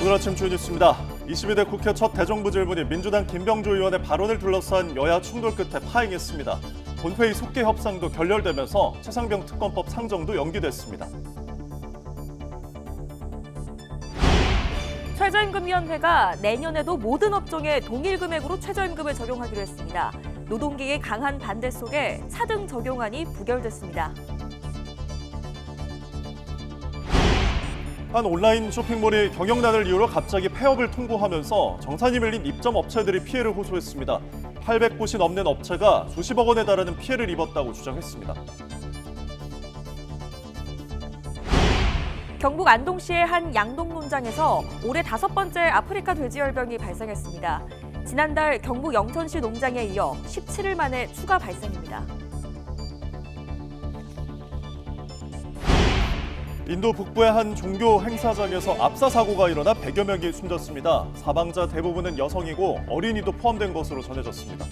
오늘 아침 주요 뉴스입니다. 22대 국회 첫 대정부 질문이 민주당 김병조 의원의 발언을 둘러싼 여야 충돌 끝에 파행했습니다. 본회의 속개 협상도 결렬되면서 최상병 특검법 상정도 연기됐습니다. 최저임금위원회가 내년에도 모든 업종에 동일 금액으로 최저임금을 적용하기로 했습니다. 노동계의 강한 반대 속에 차등 적용안이 부결됐습니다. 한 온라인 쇼핑몰이 경영난을 이유로 갑자기 폐업을 통보하면서 정산이 밀린 입점 업체들이 피해를 호소했습니다. 800곳이 넘는 업체가 수십억 원에 달하는 피해를 입었다고 주장했습니다. 경북 안동시의 한 양동 농장에서 올해 5번째 아프리카 돼지열병이 발생했습니다. 지난달 경북 영천시 농장에 이어 17일 만에 추가 발생입니다. 인도 북부의 한 종교 행사장에서 압사 사고가 일어나 100여 명이 숨졌습니다. 사망자 대부분은 여성이고 어린이도 포함된 것으로 전해졌습니다.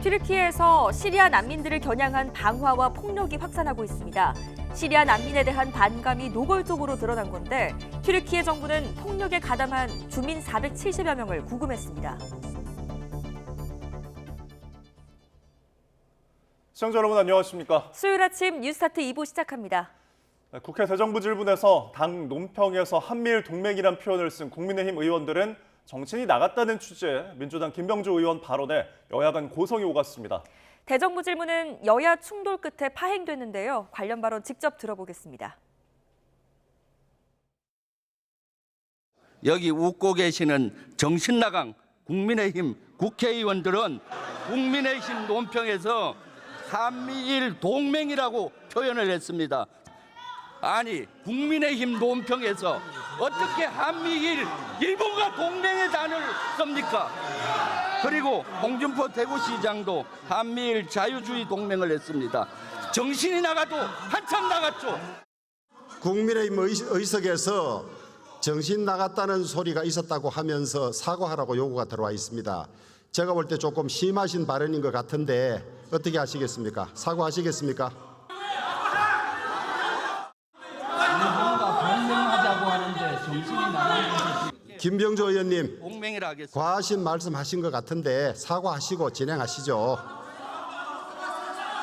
튀르키예에서 시리아 난민들을 겨냥한 방화와 폭력이 확산하고 있습니다. 시리아 난민에 대한 반감이 노골적으로 드러난 건데 튀르키예 정부는 폭력에 가담한 주민 470여 명을 구금했습니다. 시청자 여러분 안녕하십니까? 수요일 아침 뉴스타트 2부 시작합니다. 국회 대정부 질문에서 당 논평에서 한미일 동맹이란 표현을 쓴 국민의힘 의원들은 정신이 나갔다는 취지의 민주당 김병조 의원 발언에 여야 간 고성이 오갔습니다. 대정부 질문은 여야 충돌 끝에 파행됐는데요. 관련 발언 직접 들어보겠습니다. 여기 웃고 계시는 정신 나간 국민의힘 국회의원들은 국민의힘 논평에서 한미일 동맹이라고 표현을 했습니다. 아니, 국민의힘 논평에서 어떻게 한미일 일본과 동맹의 단어를 씁니까? 그리고 홍준표 대구시장도 한미일 자유주의 동맹을 했습니다. 정신이 나가도 한참 나갔죠. 국민의힘 의석에서 정신 나갔다는 소리가 있었다고 하면서 사과하라고 요구가 들어와 있습니다. 제가 볼 때 조금 심하신 발언인 것 같은데 어떻게 하시겠습니까? 사과하시겠습니까? 동맹하자고 하는데 정신이 나가는 김병조 의원님, 동맹이라 하겠습니다. 과하신 말씀하신 것 같은데 사과하시고 진행하시죠.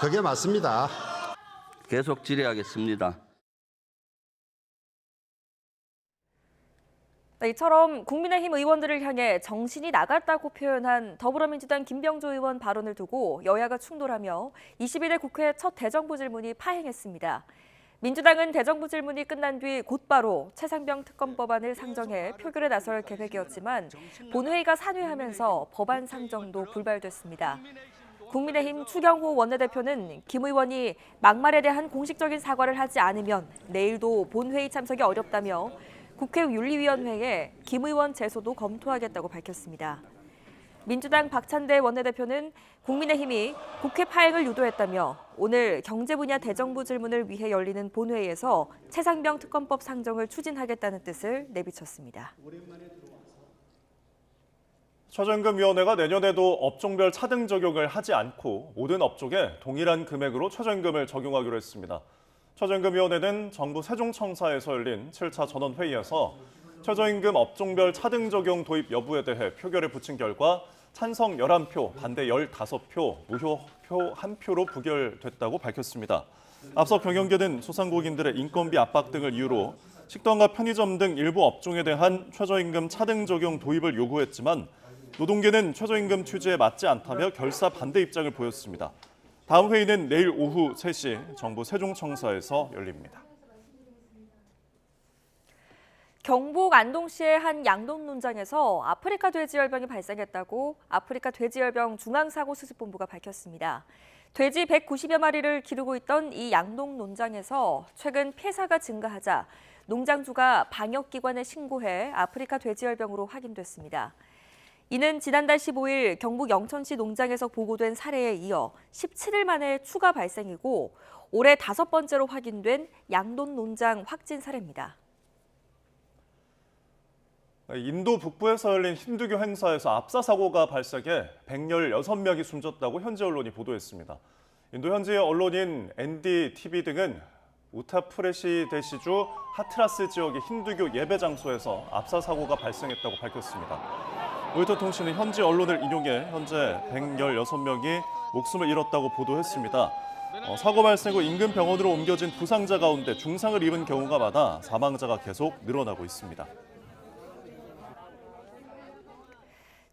그게 맞습니다. 계속 질의하겠습니다. 이처럼 국민의힘 의원들을 향해 정신이 나갔다고 표현한 더불어민주당 김병조 의원 발언을 두고 여야가 충돌하며 22대 국회 첫 대정부 질문이 파행했습니다. 민주당은 대정부 질문이 끝난 뒤 곧바로 최상병 특검법안을 상정해 표결에 나설 계획이었지만 본회의가 산회하면서 법안 상정도 불발됐습니다. 국민의힘 추경호 원내대표는 김 의원이 막말에 대한 공식적인 사과를 하지 않으면 내일도 본회의 참석이 어렵다며 국회 윤리위원회에 김 의원 제소도 검토하겠다고 밝혔습니다. 민주당 박찬대 원내대표는 국민의힘이 국회 파행을 유도했다며 오늘 경제 분야 대정부 질문을 위해 열리는 본회의에서 최상병 특검법 상정을 추진하겠다는 뜻을 내비쳤습니다. 최저임금위원회가 내년에도 업종별 차등 적용을 하지 않고 모든 업종에 동일한 금액으로 최저임금을 적용하기로 했습니다. 최저임금위원회는 정부 세종청사에서 열린 7차 전원회의에서 최저임금 업종별 차등 적용 도입 여부에 대해 표결에 붙인 결과 찬성 11표, 반대 15표, 무효표 1표로 부결됐다고 밝혔습니다. 앞서 경영계는 소상공인들의 인건비 압박 등을 이유로 식당과 편의점 등 일부 업종에 대한 최저임금 차등 적용 도입을 요구했지만 노동계는 최저임금 취지에 맞지 않다며 결사 반대 입장을 보였습니다. 다음 회의는 내일 오후 3시 정부 세종청사에서 열립니다. 경북 안동시의 한 양동 농장에서 아프리카 돼지열병이 발생했다고 아프리카 돼지열병 중앙사고수습본부가 밝혔습니다. 돼지 190여 마리를 기르고 있던 이 양동 농장에서 최근 폐사가 증가하자 농장주가 방역기관에 신고해 아프리카 돼지열병으로 확인됐습니다. 이는 지난달 15일 경북 영천시 농장에서 보고된 사례에 이어 17일 만에 추가 발생이고 올해 5번째로 확인된 양돈 농장 확진 사례입니다. 인도 북부에서 열린 힌두교 행사에서 압사 사고가 발생해 116명이 숨졌다고 현지 언론이 보도했습니다. 인도 현지의 언론인 NDTV 등은 우타프레시 대시주 하트라스 지역의 힌두교 예배 장소에서 압사 사고가 발생했다고 밝혔습니다. 로이터 통신은 현지 언론을 인용해 현재 116명이 목숨을 잃었다고 보도했습니다. 사고 발생 후 인근 병원으로 옮겨진 부상자 가운데 중상을 입은 경우가 많아 사망자가 계속 늘어나고 있습니다.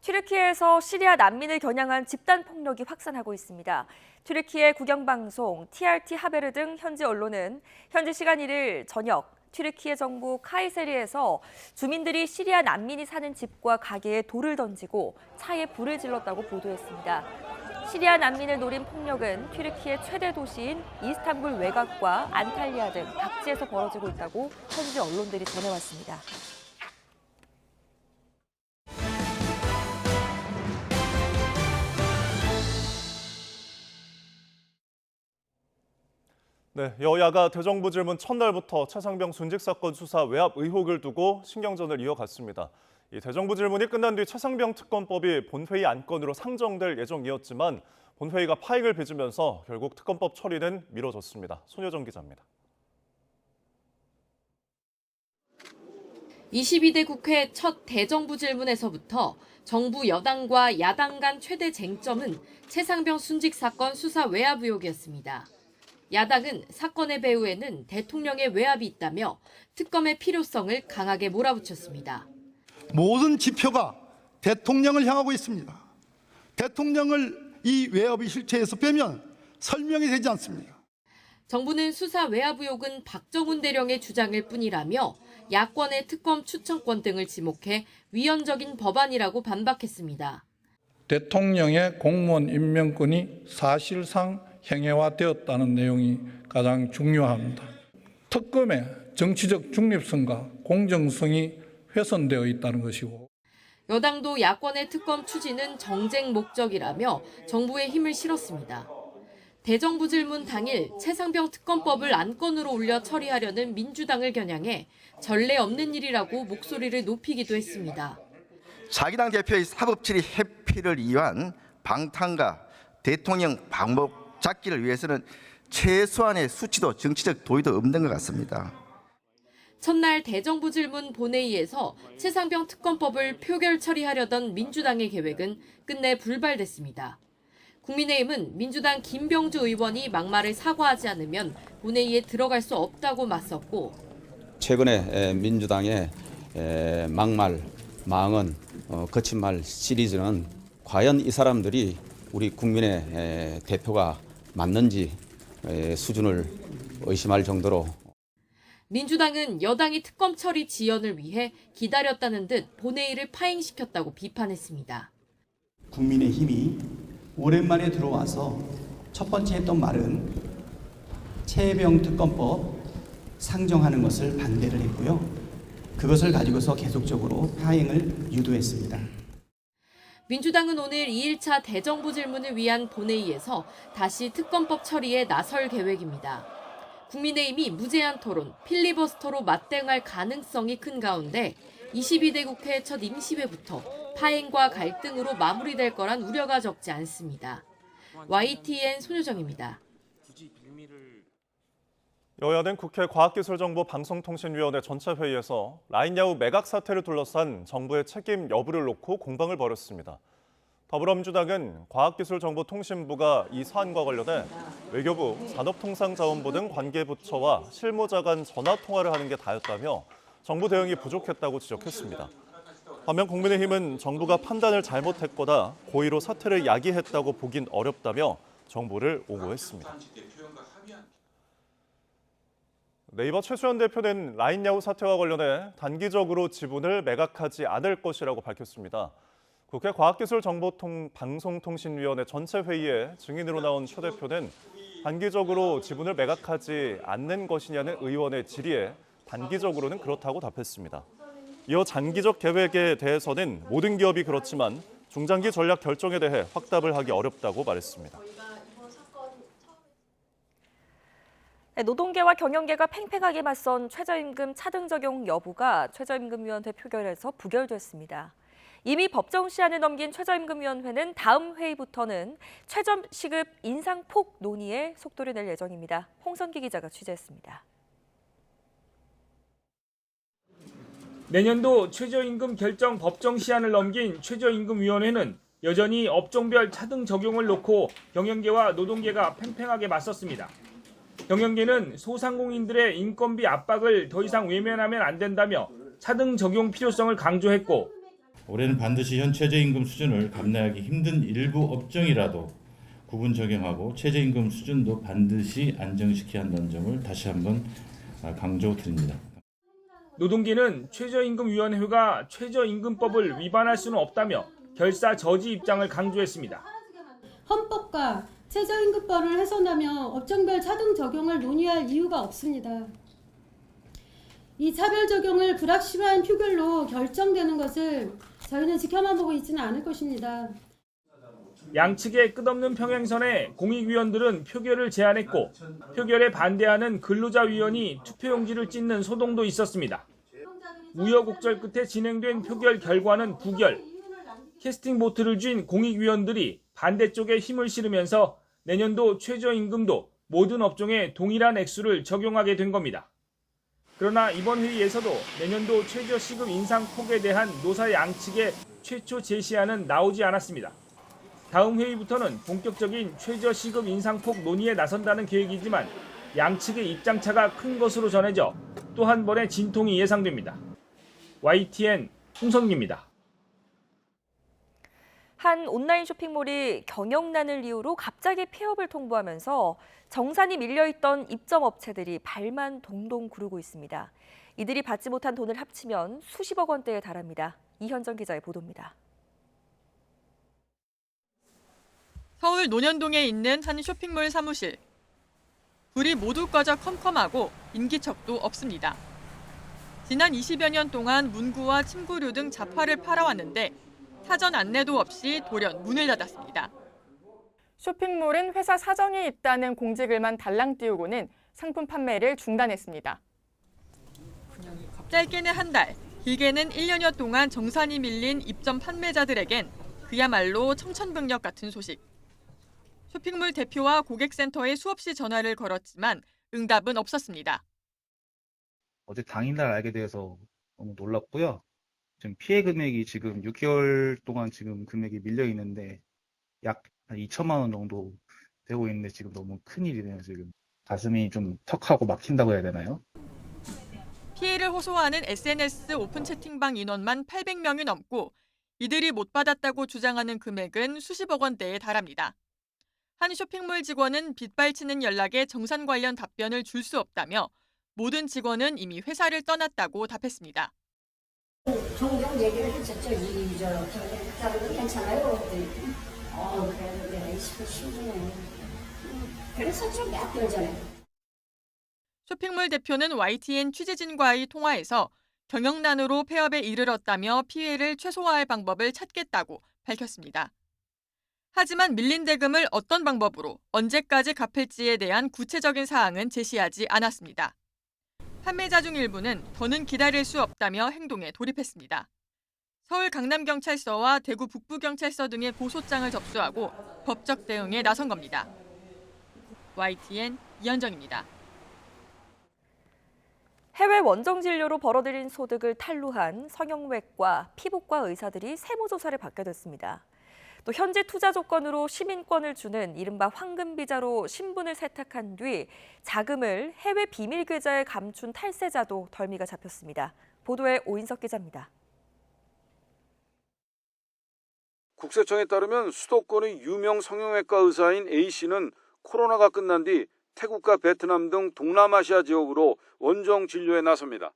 튀르키예에서 시리아 난민을 겨냥한 집단 폭력이 확산하고 있습니다. 튀르키예 국영방송 TRT 하베르 등 현지 언론은 현지 시간 1일 저녁 튀르키예 정부 카이세리에서 주민들이 시리아 난민이 사는 집과 가게에 돌을 던지고 차에 불을 질렀다고 보도했습니다. 시리아 난민을 노린 폭력은 튀르키예 최대 도시인 이스탄불 외곽과 안탈리아 등 각지에서 벌어지고 있다고 현지 언론들이 전해왔습니다. 네, 여야가 대정부 질문 첫날부터 최상병 순직 사건 수사 외압 의혹을 두고 신경전을 이어갔습니다. 이 대정부 질문이 끝난 뒤 최상병 특검법이 본회의 안건으로 상정될 예정이었지만 본회의가 파행을 빚으면서 결국 특검법 처리는 미뤄졌습니다. 손효정 기자입니다. 22대 국회 첫 대정부 질문에서부터 정부 여당과 야당 간 최대 쟁점은 최상병 순직 사건 수사 외압 의혹이었습니다. 야당은 사건의 배후에는 대통령의 외압이 있다며 특검의 필요성을 강하게 몰아붙였습니다. 모든 지표가 대통령을 향하고 있습니다. 대통령을 이 외압의 실체에서 빼면 설명이 되지 않습니다. 정부는 수사 외압 의혹은 박정훈 대령의 주장일 뿐이라며 야권의 특검 추천권 등을 지목해 위헌적인 법안이라고 반박했습니다. 대통령의 공무원 임명권이 사실상 행해화되었다는 내용이 가장 중요합니다. 특검의 정치적 중립성과 공정성이 훼손되어 있다는 것이고. 여당도 야권의 특검 추진은 정쟁 목적이라며 정부에 힘을 실었습니다. 대정부 질문 당일 최상병 특검법을 안건으로 올려 처리하려는 민주당을 겨냥해 전례 없는 일이라고 목소리를 높이기도 했습니다. 자기 당 대표의 사법처리 회피를 위한 방탄과 대통령 방법 잡기를 위해서는 최소한의 수치도 정치적 도의도 없는 것 같습니다. 첫날 대정부 질문 본회의에서 최상병 특검법을 표결 처리하려던 민주당의 계획은 끝내 불발됐습니다. 국민의힘은 민주당 김병주 의원이 막말을 사과하지 않으면 본회의에 들어갈 수 없다고 맞섰고, 최근에 민주당의 막말, 망언, 거친 말 시리즈는 과연 이 사람들이 우리 국민의 대표가 맞는지 수준을 의심할 정도로. 민주당은 여당이 특검 처리 지연을 위해 기다렸다는 듯 본회의를 파행시켰다고 비판했습니다. 국민의힘이 오랜만에 들어와서 첫 번째 했던 말은 최병 특검법 상정하는 것을 반대를 했고요. 그것을 가지고서 계속적으로 파행을 유도했습니다. 민주당은 오늘 2일차 대정부 질문을 위한 본회의에서 다시 특검법 처리에 나설 계획입니다. 국민의힘이 무제한 토론, 필리버스터로 맞대응할 가능성이 큰 가운데 22대 국회 첫 임시회부터 파행과 갈등으로 마무리될 거란 우려가 적지 않습니다. YTN 손효정입니다. 여야는 국회 과학기술정보방송통신위원회 전체 회의에서 라인야후 매각 사태를 둘러싼 정부의 책임 여부를 놓고 공방을 벌였습니다. 더불어민주당은 과학기술정보통신부가 이 사안과 관련해 외교부, 산업통상자원부 등 관계부처와 실무자 간 전화통화를 하는 게 다였다며 정부 대응이 부족했다고 지적했습니다. 반면 국민의힘은 정부가 판단을 잘못했거나 고의로 사태를 야기했다고 보긴 어렵다며 정부를 옹호했습니다. 네이버 최수현 대표는 라인야후 사태와 관련해 단기적으로 지분을 매각하지 않을 것이라고 밝혔습니다. 국회 과학기술정보방송통신위원회 전체 회의에 증인으로 나온 최 대표는 단기적으로 지분을 매각하지 않는 것이냐는 의원의 질의에 단기적으로는 그렇다고 답했습니다. 이어 장기적 계획에 대해서는 모든 기업이 그렇지만 중장기 전략 결정에 대해 확답을 하기 어렵다고 말했습니다. 노동계와 경영계가 팽팽하게 맞선 최저임금 차등 적용 여부가 최저임금위원회 표결에서 부결됐습니다. 이미 법정 시한을 넘긴 최저임금위원회는 다음 회의부터는 최저시급 인상폭 논의에 속도를 낼 예정입니다. 홍선기 기자가 취재했습니다. 내년도 최저임금 결정 법정 시한을 넘긴 최저임금위원회는 여전히 업종별 차등 적용을 놓고 경영계와 노동계가 팽팽하게 맞섰습니다. 경영계는 소상공인들의 인건비 압박을 더 이상 외면하면 안 된다며 차등 적용 필요성을 강조했고, 올해는 반드시 현 최저임금 수준을 감내하기 힘든 일부 업종이라도 구분 적용하고 최저임금 수준도 반드시 안정시켜야 한다는 점을 다시 한번 강조드립니다. 노동계는 최저임금위원회가 최저임금법을 위반할 수는 없다며 결사 저지 입장을 강조했습니다. 헌법과 최저임금법을 훼손하며 업종별 차등 적용을 논의할 이유가 없습니다. 이 차별 적용을 불확실한 표결로 결정되는 것을 저희는 지켜만 보고 있지는 않을 것입니다. 양측의 끝없는 평행선에 공익위원들은 표결을 제안했고, 표결에 반대하는 근로자위원이 투표용지를 찢는 소동도 있었습니다. 우여곡절 끝에 진행된 표결 결과는 부결. 캐스팅 보트를 쥔 공익위원들이 반대쪽에 힘을 실으면서 내년도 최저임금도 모든 업종에 동일한 액수를 적용하게 된 겁니다. 그러나 이번 회의에서도 내년도 최저시급 인상폭에 대한 노사 양측의 최초 제시안은 나오지 않았습니다. 다음 회의부터는 본격적인 최저시급 인상폭 논의에 나선다는 계획이지만 양측의 입장차가 큰 것으로 전해져 또 한 번의 진통이 예상됩니다. YTN 홍성기입니다. 한 온라인 쇼핑몰이 경영난을 이유로 갑자기 폐업을 통보하면서 정산이 밀려있던 입점업체들이 발만 동동 구르고 있습니다. 이들이 받지 못한 돈을 합치면 수십억 원대에 달합니다. 이현정 기자의 보도입니다. 서울 논현동에 있는 한 쇼핑몰 사무실. 불이 모두 꺼져 컴컴하고 인기척도 없습니다. 지난 20여 년 동안 문구와 침구류 등 잡화를 팔아왔는데 사전 안내도 없이 돌연 문을 닫았습니다. 쇼핑몰은 회사 사정이 있다는 공지글만 달랑 띄우고는 상품 판매를 중단했습니다. 짧게는 한 달, 길게는 1년여 동안 정산이 밀린 입점 판매자들에겐 그야말로 청천벽력 같은 소식. 쇼핑몰 대표와 고객센터에 수없이 전화를 걸었지만 응답은 없었습니다. 어제 당일날 알게 돼서 너무 놀랐고요. 지금 피해 금액이 지금 6개월 동안 지금 금액이 밀려 있는데 약 2천만 원 정도 되고 있는데 지금 너무 큰일이네요. 지금 가슴이 좀 턱하고 막힌다고 해야 되나요? 피해를 호소하는 SNS 오픈 채팅방 인원만 800명이 넘고 이들이 못 받았다고 주장하는 금액은 수십억 원대에 달합니다. 한 쇼핑몰 직원은 빗발치는 연락에 정산 관련 답변을 줄 수 없다며 모든 직원은 이미 회사를 떠났다고 답했습니다. 종종 얘기를 했었죠. 이저렇게 다른 괜찮아요. 그래도 내가 20분 쉬네. 그랬었죠. 몇 개월 전에. 쇼핑몰 대표는 YTN 취재진과의 통화에서 경영난으로 폐업에 이르렀다며 피해를 최소화할 방법을 찾겠다고 밝혔습니다. 하지만 밀린 대금을 어떤 방법으로 언제까지 갚을지에 대한 구체적인 사항은 제시하지 않았습니다. 판매자 중 일부는 더는 기다릴 수 없다며 행동에 돌입했습니다. 서울 강남경찰서와 대구 북부경찰서 등의 고소장을 접수하고 법적 대응에 나선 겁니다. YTN 이현정입니다. 해외 원정 진료로 벌어들인 소득을 탈루한 성형외과, 피부과 의사들이 세무조사를 받게 됐습니다. 또 현재 투자 조건으로 시민권을 주는 이른바 황금비자로 신분을 세탁한 뒤 자금을 해외 비밀 계좌에 감춘 탈세자도 덜미가 잡혔습니다. 보도에 오인석 기자입니다. 국세청에 따르면 수도권의 유명 성형외과 의사인 A씨는 코로나가 끝난 뒤 태국과 베트남 등 동남아시아 지역으로 원정 진료에 나섭니다.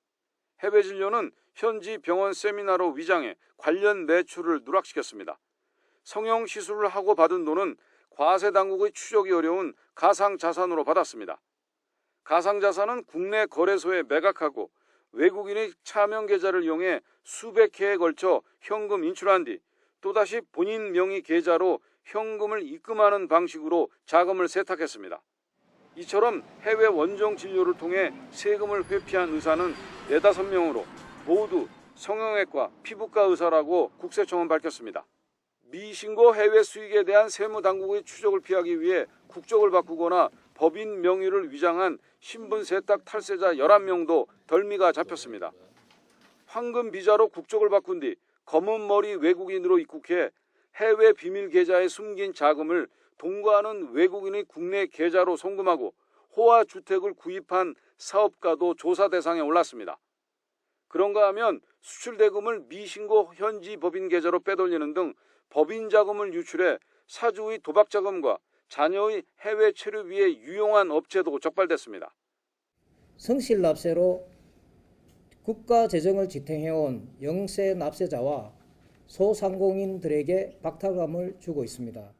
해외 진료는 현지 병원 세미나로 위장해 관련 매출을 누락시켰습니다. 성형 시술을 하고 받은 돈은 과세 당국의 추적이 어려운 가상자산으로 받았습니다. 가상자산은 국내 거래소에 매각하고 외국인의 차명 계좌를 이용해 수백 회에 걸쳐 현금 인출한 뒤 또다시 본인 명의 계좌로 현금을 입금하는 방식으로 자금을 세탁했습니다. 이처럼 해외 원정 진료를 통해 세금을 회피한 의사는 4-5명으로 모두 성형외과, 피부과 의사라고 국세청은 밝혔습니다. 미신고 해외 수익에 대한 세무당국의 추적을 피하기 위해 국적을 바꾸거나 법인 명의를 위장한 신분 세탁 탈세자 11명도 덜미가 잡혔습니다. 황금 비자로 국적을 바꾼 뒤 검은 머리 외국인으로 입국해 해외 비밀 계좌에 숨긴 자금을 동거하는 외국인의 국내 계좌로 송금하고 호화 주택을 구입한 사업가도 조사 대상에 올랐습니다. 그런가 하면 수출 대금을 미신고 현지 법인 계좌로 빼돌리는 등 법인 자금을 유출해 사주의 도박 자금과 자녀의 해외 체류비에 유용한 업체도 적발됐습니다. 성실 납세로 국가 재정을 지탱해온 영세 납세자와 소상공인들에게 박탈감을 주고 있습니다.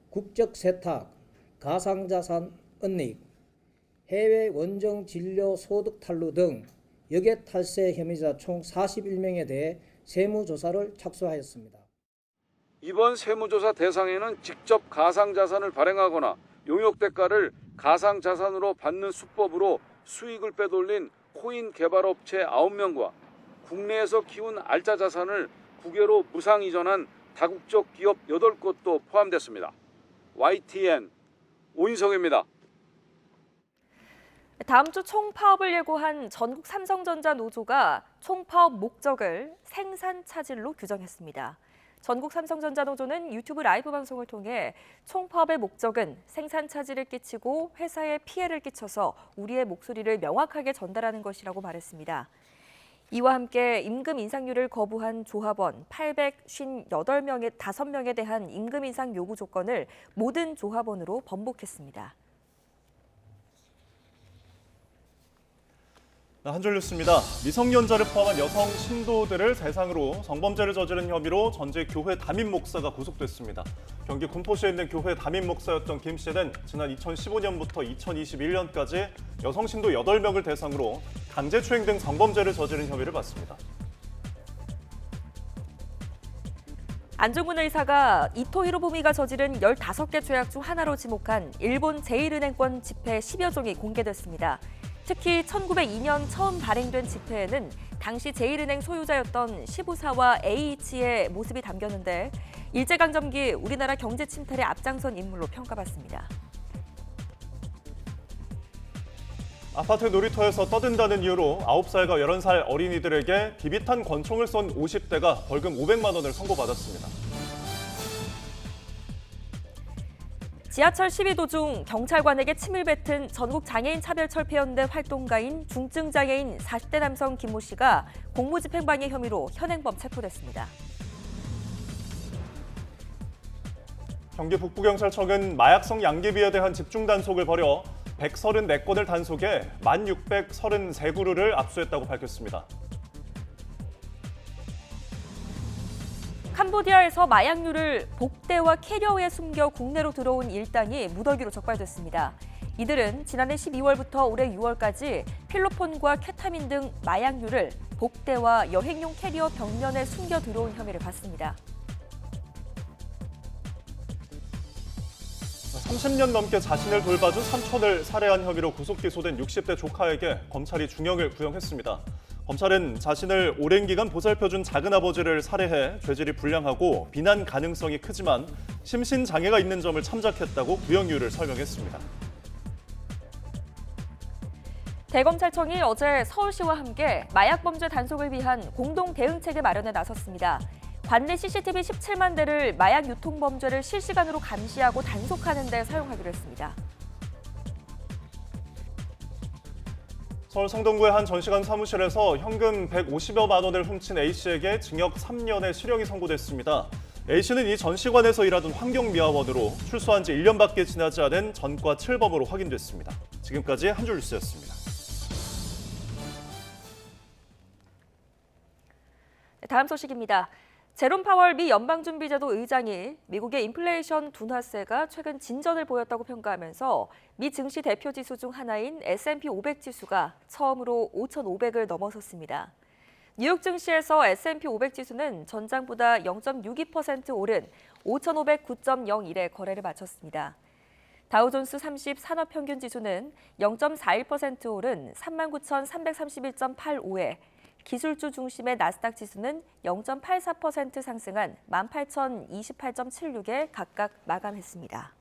국적 세탁, 가상자산 은닉, 해외 원정 진료 소득 탈루 등 역외 탈세 혐의자 총 41명에 대해 세무조사를 착수하였습니다. 이번 세무조사 대상에는 직접 가상자산을 발행하거나 용역대가를 가상자산으로 받는 수법으로 수익을 빼돌린 코인 개발업체 9명과 국내에서 키운 알짜 자산을 국외로 무상 이전한 다국적 기업 8곳도 포함됐습니다. YTN 오인성입니다. 다음 주 총파업을 예고한 전국 삼성전자 노조가 총파업 목적을 생산 차질로 규정했습니다. 전국 삼성전자 노조는 유튜브 라이브 방송을 통해 총파업의 목적은 생산 차질을 끼치고 회사에 피해를 끼쳐서 우리의 목소리를 명확하게 전달하는 것이라고 말했습니다. 이와 함께 임금 인상률을 거부한 조합원 558명에 대한 임금 인상 요구 조건을 모든 조합원으로 번복했습니다. 한 줄 뉴스입니다. 미성년자를 포함한 여성 신도들을 대상으로 성범죄를 저지른 혐의로 전직 교회 담임 목사가 구속됐습니다. 경기 군포시에 있는 교회 담임 목사였던 김 씨는 지난 2015년부터 2021년까지 여성 신도 8명을 대상으로 강제추행 등 성범죄를 저지른 혐의를 받습니다. 안종훈 의사가 이토 히로부미가 저지른 15개 죄악 중 하나로 지목한 일본 제1은행권 지폐 10여 종이 공개됐습니다. 특히 1902년 처음 발행된 지폐에는 당시 제1은행 소유자였던 시부사와 A이치의 모습이 담겼는데 일제강점기 우리나라 경제 침탈에 앞장선 인물로 평가받습니다. 아파트 놀이터에서 떠든다는 이유로 9살과 11살 어린이들에게 비비탄 권총을 쏜 50대가 벌금 500만 원을 선고받았습니다. 지하철 시위 도중 경찰관에게 침을 뱉은 전국 장애인 차별철폐연대 활동가인 중증장애인 40대 남성 김모 씨가 공무집행방해 혐의로 현행범 체포됐습니다. 경기 북부경찰청은 마약성 양귀비에 대한 집중 단속을 벌여 134건을 단속해 1,633그루를 압수했다고 밝혔습니다. 캄보디아에서 마약류를 복대와 캐리어에 숨겨 국내로 들어온 일당이 무더기로 적발됐습니다. 이들은 지난해 12월부터 올해 6월까지 필로폰과 케타민 등 마약류를 복대와 여행용 캐리어 벽면에 숨겨 들어온 혐의를 받습니다. 30년 넘게 자신을 돌봐준 삼촌을 살해한 혐의로 구속 기소된 60대 조카에게 검찰이 중형을 구형했습니다. 검찰은 자신을 오랜 기간 보살펴준 작은아버지를 살해해 죄질이 불량하고 비난 가능성이 크지만 심신장애가 있는 점을 참작했다고 구형 이유를 설명했습니다. 대검찰청이 어제 서울시와 함께 마약범죄 단속을 위한 공동 대응체계 마련에 나섰습니다. 관내 CCTV 17만 대를 마약 유통 범죄를 실시간으로 감시하고 단속하는 데 사용하기로 했습니다. 서울 성동구의 한 전시관 사무실에서 현금 150여만 원을 훔친 A씨에게 징역 3년의 실형이 선고됐습니다. A씨는 이 전시관에서 일하던 환경미화원으로 출소한 지 1년밖에 지나지 않은 전과 7범으로 확인됐습니다. 지금까지 한 줄 뉴스였습니다. 다음 소식입니다. 제롬 파월 미 연방준비제도 의장이 미국의 인플레이션 둔화세가 최근 진전을 보였다고 평가하면서 미 증시 대표 지수 중 하나인 S&P 500 지수가 처음으로 5,500을 넘어섰습니다. 뉴욕 증시에서 S&P 500 지수는 전장보다 0.62% 오른 5,509.01에 거래를 마쳤습니다. 다우존스 30 산업평균 지수는 0.41% 오른 39,331.85에 기술주 중심의 나스닥 지수는 0.84% 상승한 18,028.76에 각각 마감했습니다.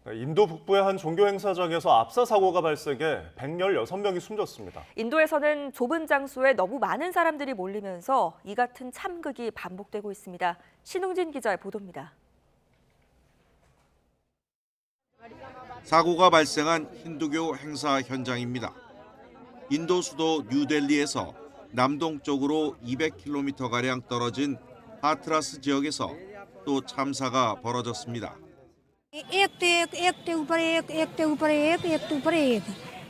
인도 북부의 한 종교 행사장에서 압사 사고가 발생해 116명이 숨졌습니다. 인도에서는 좁은 장소에 너무 많은 사람들이 몰리면서 이 같은 참극이 반복되고 있습니다. 신웅진 기자의 보도입니다. 사고가 발생한 힌두교 행사 현장입니다. 인도 수도 뉴델리에서 남동쪽으로 200km가량 떨어진 하트라스 지역에서 또 참사가 벌어졌습니다. एक के ऊपर एक के ऊपर एक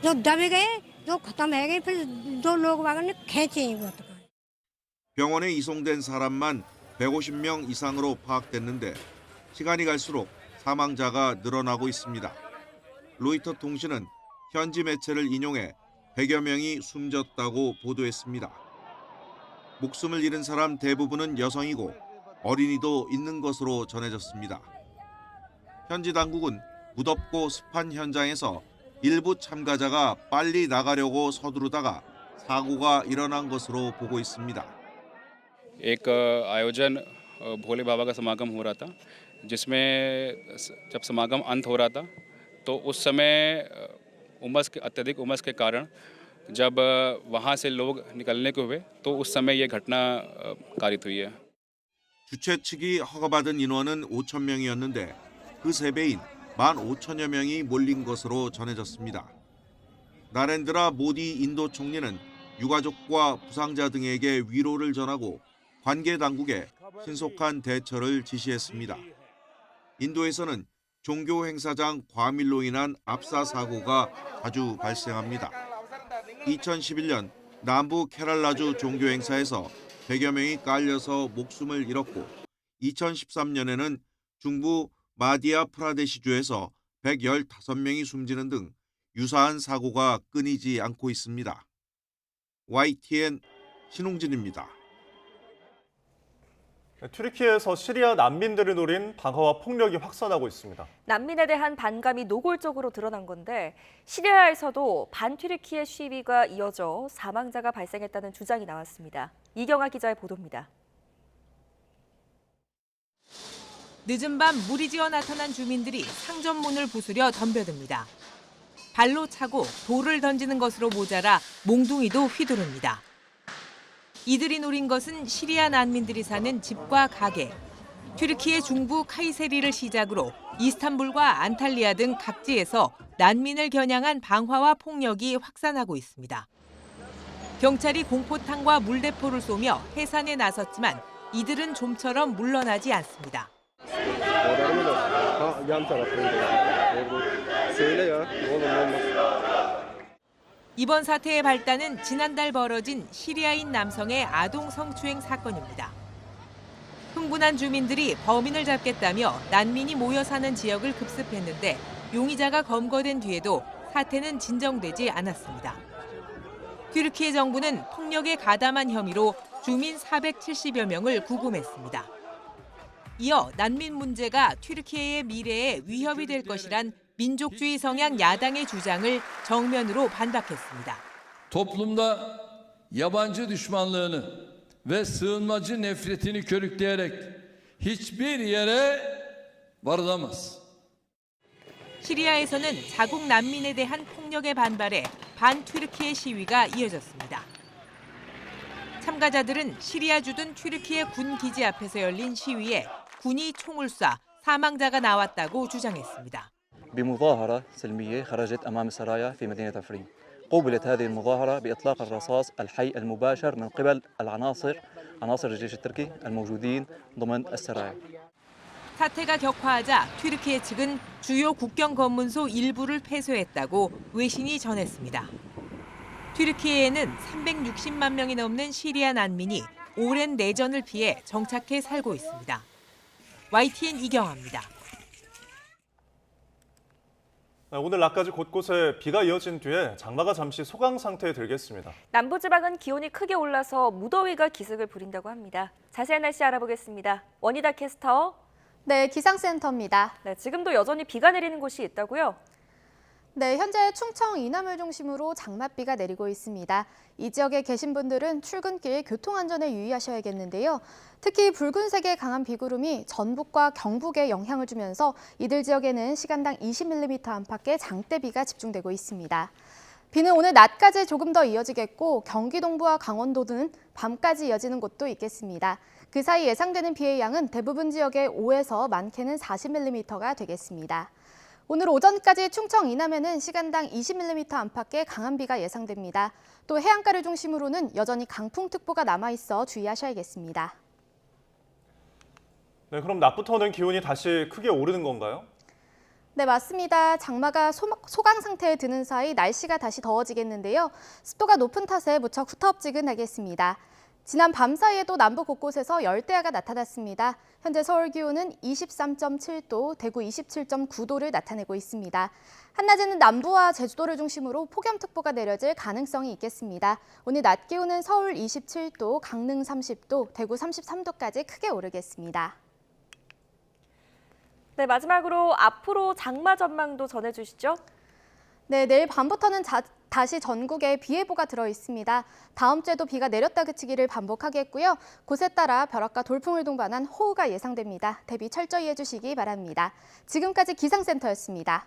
जो दबे गए जो खत्म हो गए फिर दो लोग वागन ने खींचे 병원에 이송된 사람만 150명 이상으로 파악됐는데 시간이 갈수록 사망자가 늘어나고 있습니다. 로이터 통신은 현지 매체를 인용해 100여 명이 숨졌다고 보도했습니다. 목숨을 잃은 사람 대부분은 여성이고 어린이도 있는 것으로 전해졌습니다. 현지 당국은 무덥고 습한 현장에서 일부 참가자가 빨리 나가려고 서두르다가 사고가 일어난 것으로 보고 있습니다. एक आयोजन भोले बाबा का समागम हो रहा था, जिसमें जब समागम अंत हो रहा था तो उस समय अत्यधिक उमस के कारण जब वहां से लोग निकलने को हुए तो उस समय ये घटना कारित हुई है। 주최 측이 허가받은 인원은 5,000명이었는데 그 3배인 15,000여 명이 몰린 것으로 전해졌습니다. 나렌드라 모디 인도 총리는 유가족과 부상자 등에게 위로를 전하고 관계 당국에 신속한 대처를 지시했습니다. 인도에서는 종교 행사장 과밀로 인한 압사 사고가 자주 발생합니다. 2011년 남부 케랄라주 종교 행사에서 100여 명이 깔려서 목숨을 잃었고 2013년에는 중부 마디아 프라데시주에서 115명이 숨지는 등 유사한 사고가 끊이지 않고 있습니다. YTN 신웅진입니다. 튀르키예에서 시리아 난민들을 노린 방화와 폭력이 확산하고 있습니다. 난민에 대한 반감이 노골적으로 드러난 건데 시리아에서도 반튀르키예 시위가 이어져 사망자가 발생했다는 주장이 나왔습니다. 이경아 기자의 보도입니다. 늦은 밤 무리지어 나타난 주민들이 상점문을 부수려 덤벼듭니다. 발로 차고 돌을 던지는 것으로 모자라 몽둥이도 휘두릅니다. 이들이 노린 것은 시리아 난민들이 사는 집과 가게. 튀르키예 중부 카이세리를 시작으로 이스탄불과 안탈리아 등 각지에서 난민을 겨냥한 방화와 폭력이 확산하고 있습니다. 경찰이 공포탄과 물대포를 쏘며 해산에 나섰지만 이들은 좀처럼 물러나지 않습니다. 이번 사태의 발단은 지난달 벌어진 시리아인 남성의 아동 성추행 사건입니다. 흥분한 주민들이 범인을 잡겠다며 난민이 모여 사는 지역을 급습했는데 용의자가 검거된 뒤에도 사태는 진정되지 않았습니다. 튀르키예 정부는 폭력에 가담한 혐의로 주민 470여 명을 구금했습니다. 이어 난민 문제가 튀르키예의 미래에 위협이 될 것이란 민족주의 성향 야당의 주장을 정면으로 반박했습니다. Toplumda yabancı düşmanlığını ve sığınmacı nefretini körükleyerek hiçbir yere varılamaz. 시리아에서는 자국 난민에 대한 폭력에 반발해 반튀르키예 시위가 이어졌습니다. 참가자들은 시리아 주둔 튀르키예 군 기지 앞에서 열린 시위에 군이 총을 쏴 사망자가 나왔다고 주장했습니다. بمظاهرة سلمية خرجت أمام السرايا في مدينة عفرين. قوبلت هذه المظاهرة بإطلاق الرصاص الحي المباشر من قبل عناصر الجيش التركي الموجودين ضمن السرايا. 사태가 격화하자 튀르키예 측은 주요 국경 검문소 일부를 폐쇄했다고 외신이 전했습니다. 튀르키예에는 360만 명이 넘는 시리아 난민이 오랜 내전을 피해 정착해 살고 있습니다. YTN 이경아입니다. 오늘 낮까지 곳곳에 비가 이어진 뒤에 장마가 잠시 소강 상태에 들겠습니다. 남부지방은 기온이 크게 올라서 무더위가 기승을 부린다고 합니다. 자세한 날씨 알아보겠습니다. 원희다 캐스터. 네, 기상센터입니다. 네, 지금도 여전히 비가 내리는 곳이 있다고요? 네, 현재 충청 이남을 중심으로 장맛비가 내리고 있습니다. 이 지역에 계신 분들은 출근길 교통안전에 유의하셔야겠는데요. 특히 붉은색의 강한 비구름이 전북과 경북에 영향을 주면서 이들 지역에는 시간당 20mm 안팎의 장대비가 집중되고 있습니다. 비는 오늘 낮까지 조금 더 이어지겠고 경기 동부와 강원도는 밤까지 이어지는 곳도 있겠습니다. 그 사이 예상되는 비의 양은 대부분 지역에 5에서 많게는 40mm가 되겠습니다. 오늘 오전까지 충청 이남에는 시간당 20mm 안팎의 강한 비가 예상됩니다. 또 해안가를 중심으로는 여전히 강풍특보가 남아있어 주의하셔야겠습니다. 네, 그럼 낮부터는 기온이 다시 크게 오르는 건가요? 네, 맞습니다. 장마가 소강 상태에 드는 사이 날씨가 다시 더워지겠는데요. 습도가 높은 탓에 무척 후텁지근하겠습니다. 지난 밤 사이에도 남부 곳곳에서 열대야가 나타났습니다. 현재 서울 기온은 23.7도, 대구 27.9도를 나타내고 있습니다. 한낮에는 남부와 제주도를 중심으로 폭염특보가 내려질 가능성이 있겠습니다. 오늘 낮 기온은 서울 27도, 강릉 30도, 대구 33도까지 크게 오르겠습니다. 네, 마지막으로 앞으로 장마 전망도 전해주시죠. 네, 내일 밤부터는 다시 전국에 비 예보가 들어 있습니다. 다음 주에도 비가 내렸다 그치기를 반복하겠고요. 곳에 따라 벼락과 돌풍을 동반한 호우가 예상됩니다. 대비 철저히 해주시기 바랍니다. 지금까지 기상센터였습니다.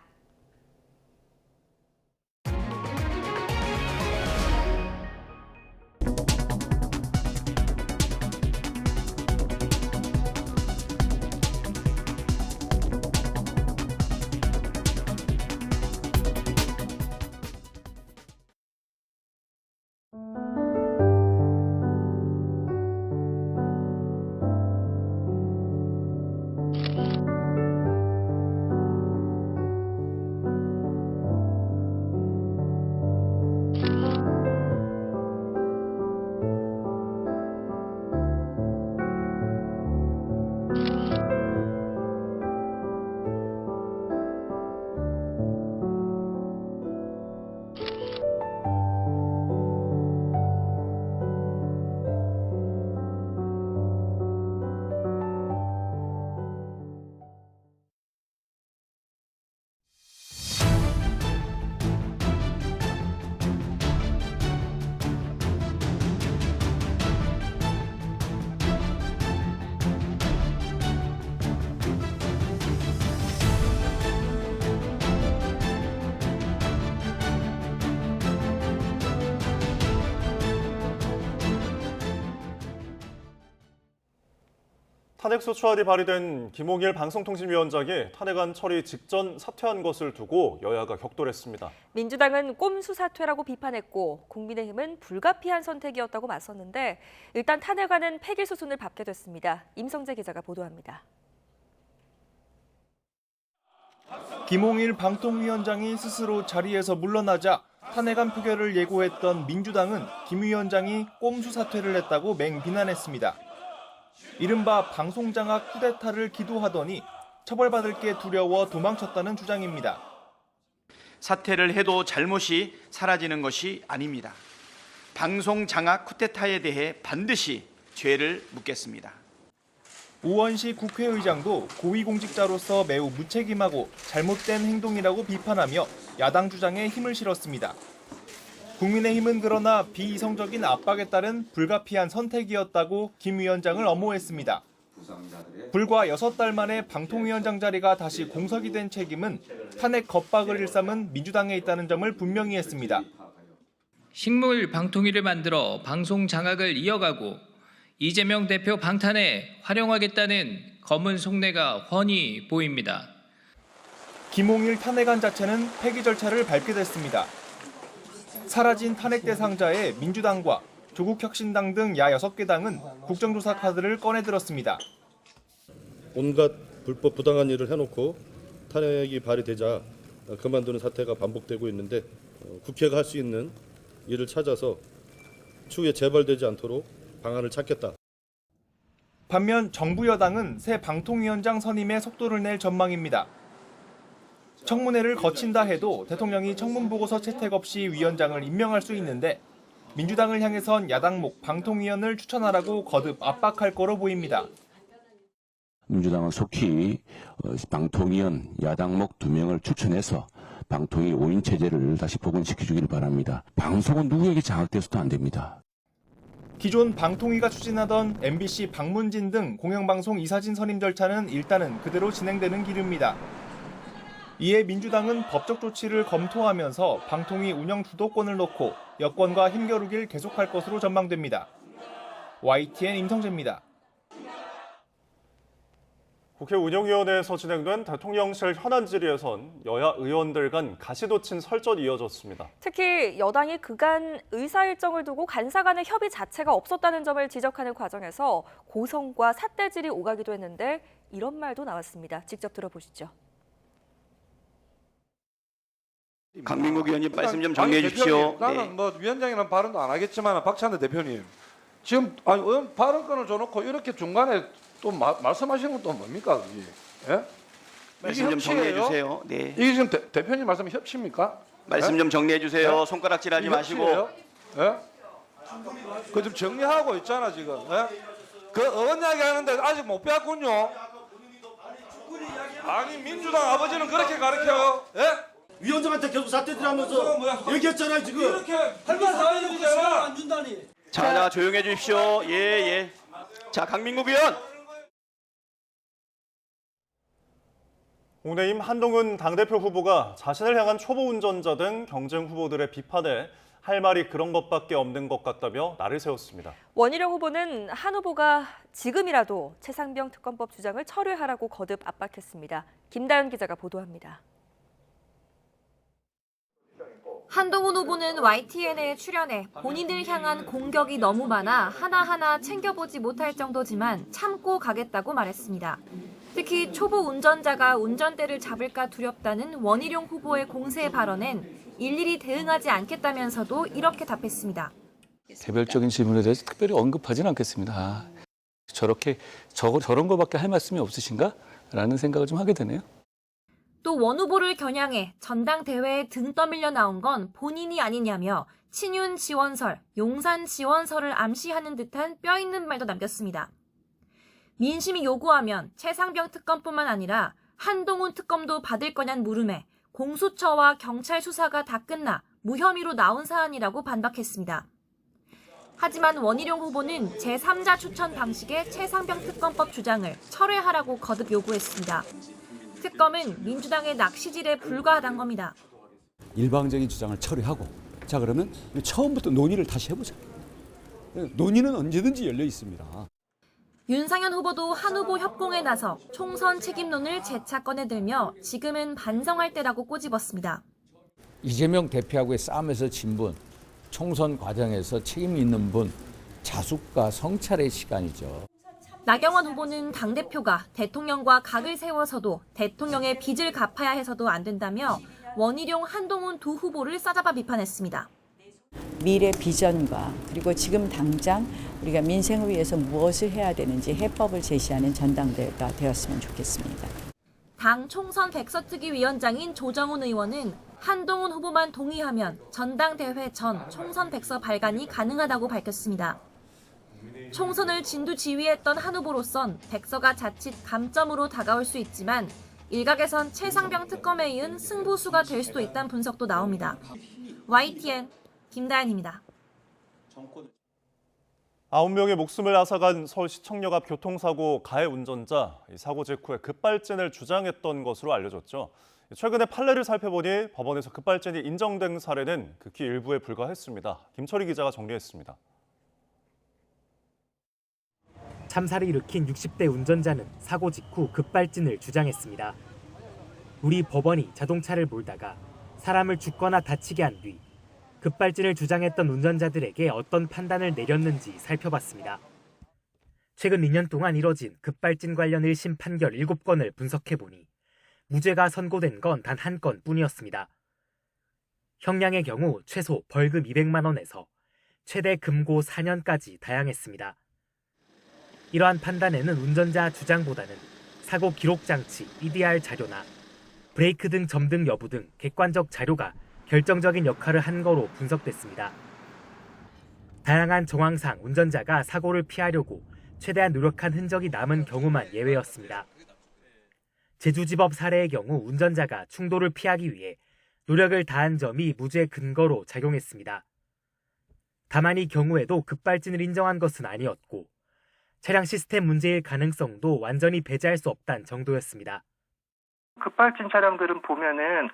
탄핵소추안이 발의된 김홍일 방송통신위원장이 탄핵안 처리 직전 사퇴한 것을 두고 여야가 격돌했습니다. 민주당은 꼼수 사퇴라고 비판했고 국민의힘은 불가피한 선택이었다고 맞섰는데 일단 탄핵안은 폐기 수순을 밟게 됐습니다. 임성재 기자가 보도합니다. 김홍일 방통위원장이 스스로 자리에서 물러나자 탄핵안 표결을 예고했던 민주당은 김 위원장이 꼼수 사퇴를 했다고 맹비난했습니다. 이른바 방송장악 쿠데타를 기도하더니 처벌받을 게 두려워 도망쳤다는 주장입니다. 사퇴를 해도 잘못이 사라지는 것이 아닙니다. 방송장악 쿠데타에 대해 반드시 죄를 묻겠습니다. 우원식 국회의장도 고위공직자로서 매우 무책임하고 잘못된 행동이라고 비판하며 야당 주장에 힘을 실었습니다. 국민의힘은 그러나 비이성적인 압박에 따른 불가피한 선택이었다고 김 위원장을 엄호했습니다. 불과 6달 만에 방통위원장 자리가 다시 공석이 된 책임은 탄핵 겁박을 일삼은 민주당에 있다는 점을 분명히 했습니다. 식물 방통위를 만들어 방송 장악을 이어가고 이재명 대표 방탄에 활용하겠다는 검은 속내가 훤히 보입니다. 김홍일 탄핵안 자체는 폐기 절차를 밟게 됐습니다. 사라진 탄핵 대상자의 민주당과 조국혁신당 등 야 6개 당은 국정조사 카드를 꺼내들었습니다. 온갖 불법 부당한 일을 해놓고 탄핵이 발의되자 그만두는 사태가 반복되고 있는데 국회가 할 수 있는 일을 찾아서 추후에 재발되지 않도록 방안을 찾겠다. 반면 정부 여당은 새 방통위원장 선임에 속도를 낼 전망입니다. 청문회를 거친다 해도 대통령이 청문보고서 채택 없이 위원장을 임명할 수 있는데 민주당을 향해선 야당목 방통위원을 추천하라고 거듭 압박할 거로 보입니다. 민주당은 속히 방통위원 야당목 2명을 추천해서 방통위 5인 체제를 다시 복원시켜주길 바랍니다. 방송은 누구에게 장악돼서도 안 됩니다. 기존 방통위가 추진하던 MBC 방문진 등 공영방송 이사진 선임 절차는 일단은 그대로 진행되는 길입니다. 이에 민주당은 법적 조치를 검토하면서 방통위 운영 주도권을 놓고 여권과 힘겨루기를 계속할 것으로 전망됩니다. YTN 임성재입니다. 국회 운영위원회에서 진행된 대통령실 현안 질의에선 여야 의원들 간 가시도친 설전이 이어졌습니다. 특히 여당이 그간 의사 일정을 두고 간사 간의 협의 자체가 없었다는 점을 지적하는 과정에서 고성과 삿대질이 오가기도 했는데 이런 말도 나왔습니다. 직접 들어보시죠. 강민국 의원님 말씀 좀 정리해 주십시오. 나는 뭐 위원장이라는 발언도 안 하겠지만 박찬대 대표님 지금 의원 발언권을 줘놓고 이렇게 중간에 또 말씀하시는 건 또 뭡니까? 예? 말씀 좀 정리해 주세요. 네. 이게 지금 대표님 말씀 협치입니까? 말씀 예? 좀 정리해 주세요. 예? 손가락질하지 마시고. 예? 그 좀 정리하고 있잖아 지금. 예? 그 의원 이야기 하는데 아직 못 배웠군요. 아니 민주당 아버지는 그렇게 가르쳐요. 예? 위원장한테 계속 삿대질하면서 얘기했잖아요 지금. 이렇게 할말 다 해주잖아. 안 준다니. 자, 조용해 주십시오. 예. 자, 강민국 의원. 국민의힘 한동훈 당대표 후보가 자신을 향한 초보 운전자 등 경쟁 후보들의 비판에 할 말이 그런 것밖에 없는 것 같다며 날을 세웠습니다. 원희룡 후보는 한 후보가 지금이라도 최상병 특검법 주장을 철회하라고 거듭 압박했습니다. 김다연 기자가 보도합니다. 한동훈 후보는 YTN에 출연해 본인을 향한 공격이 너무 많아 하나하나 챙겨보지 못할 정도지만 참고 가겠다고 말했습니다. 특히 초보 운전자가 운전대를 잡을까 두렵다는 원희룡 후보의 공세 발언엔 일일이 대응하지 않겠다면서도 이렇게 답했습니다. 개별적인 질문에 대해서 특별히 언급하지는 않겠습니다. 저런 거밖에 할 말씀이 없으신가? 라는 생각을 좀 하게 되네요. 또 원 후보를 겨냥해 전당대회에 등 떠밀려 나온 건 본인이 아니냐며 친윤 지원설, 용산 지원설을 암시하는 듯한 뼈 있는 말도 남겼습니다. 민심이 요구하면 최상병 특검뿐만 아니라 한동훈 특검도 받을 거냐는 물음에 공수처와 경찰 수사가 다 끝나 무혐의로 나온 사안이라고 반박했습니다. 하지만 원희룡 후보는 제3자 추천 방식의 최상병 특검법 주장을 철회하라고 거듭 요구했습니다. 특검은 민주당의 낚시질에 불과하다는 겁니다. 일방적인 주장을 처리하고 자 그러면 처음부터 논의를 다시 해보자. 논의는 언제든지 열려 있습니다. 윤상현 후보도 한 후보 협공에 나서 총선 책임론을 재차 꺼내들며 지금은 반성할 때라고 꼬집었습니다. 이재명 대표하고의 싸움에서 진 분, 총선 과정에서 책임 있는 분, 자숙과 성찰의 시간이죠. 나경원 후보는 당대표가 대통령과 각을 세워서도 대통령의 빚을 갚아야 해서도 안 된다며 원희룡, 한동훈 두 후보를 싸잡아 비판했습니다. 미래 비전과 그리고 지금 당장 우리가 민생을 위해서 무엇을 해야 되는지 해법을 제시하는 전당대회가 되었으면 좋겠습니다. 당 총선 백서특위 위원장인 조정훈 의원은 한동훈 후보만 동의하면 전당대회 전 총선 백서 발간이 가능하다고 밝혔습니다. 총선을 진두지휘했던 한 후보로선 백서가 자칫 감점으로 다가올 수 있지만 일각에선 최상병 특검에 이은 승부수가 될 수도 있다는 분석도 나옵니다. YTN 김다연입니다. 9명의 목숨을 앗아간 서울시청역 앞 교통사고 가해 운전자, 사고 직후에 급발진을 주장했던 것으로 알려졌죠. 최근에 판례를 살펴보니 법원에서 급발진이 인정된 사례는 극히 일부에 불과했습니다. 김철희 기자가 정리했습니다. 참사를 일으킨 60대 운전자는 사고 직후 급발진을 주장했습니다. 우리 법원이 자동차를 몰다가 사람을 죽거나 다치게 한 뒤 급발진을 주장했던 운전자들에게 어떤 판단을 내렸는지 살펴봤습니다. 최근 2년 동안 이뤄진 급발진 관련 1심 판결 7건을 분석해보니 무죄가 선고된 건 단 한 건뿐이었습니다. 형량의 경우 최소 벌금 200만 원에서 최대 금고 4년까지 다양했습니다. 이러한 판단에는 운전자 주장보다는 사고 기록 장치, EDR 자료나 브레이크 등 점등 여부 등 객관적 자료가 결정적인 역할을 한 거로 분석됐습니다. 다양한 정황상 운전자가 사고를 피하려고 최대한 노력한 흔적이 남은 경우만 예외였습니다. 제주지법 사례의 경우 운전자가 충돌을 피하기 위해 노력을 다한 점이 무죄 근거로 작용했습니다. 다만 이 경우에도 급발진을 인정한 것은 아니었고 차량 시스템 문제일 가능성도 완전히 배제할 수 없다는 정도였습니다. 급발진 차량들은 보면은